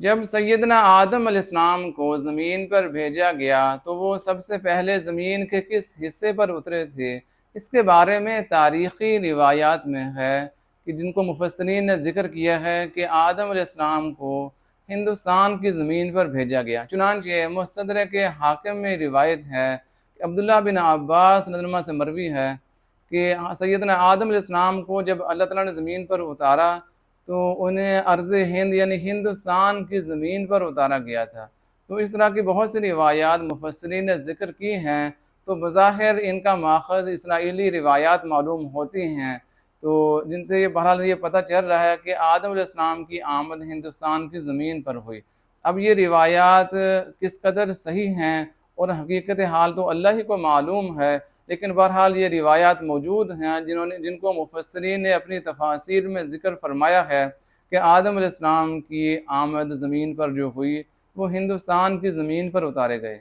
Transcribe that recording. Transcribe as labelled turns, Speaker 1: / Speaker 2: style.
Speaker 1: جب سیدنا آدم علیہ السلام کو زمین پر بھیجا گیا تو وہ سب سے پہلے زمین کے کس حصے پر اترے تھے، اس کے بارے میں تاریخی روایات میں ہے کہ جن کو مفسرین نے ذکر کیا ہے کہ آدم علیہ السلام کو ہندوستان کی زمین پر بھیجا گیا۔ چنانچہ مستدرک حاکم میں روایت ہے کہ عبداللہ بن عباس رضی اللہ عنہ سے مروی ہے کہ سیدنا آدم علیہ السلام کو جب اللہ تعالیٰ نے زمین پر اتارا تو انہیں ارض ہند یعنی ہندوستان کی زمین پر اتارا گیا تھا۔ تو اس طرح کی بہت سی روایات مفسرین نے ذکر کی ہیں، تو بظاہر ان کا ماخذ اسرائیلی روایات معلوم ہوتی ہیں، تو جن سے یہ بہرحال یہ پتہ چل رہا ہے کہ آدم علیہ السلام کی آمد ہندوستان کی زمین پر ہوئی۔ اب یہ روایات کس قدر صحیح ہیں اور حقیقت حال تو اللہ ہی کو معلوم ہے، لیکن بہرحال یہ روایات موجود ہیں جن کو مفسرین نے اپنی تفاسیر میں ذکر فرمایا ہے کہ آدم علیہ السلام کی آمد زمین پر جو ہوئی وہ ہندوستان کی زمین پر اتارے گئے۔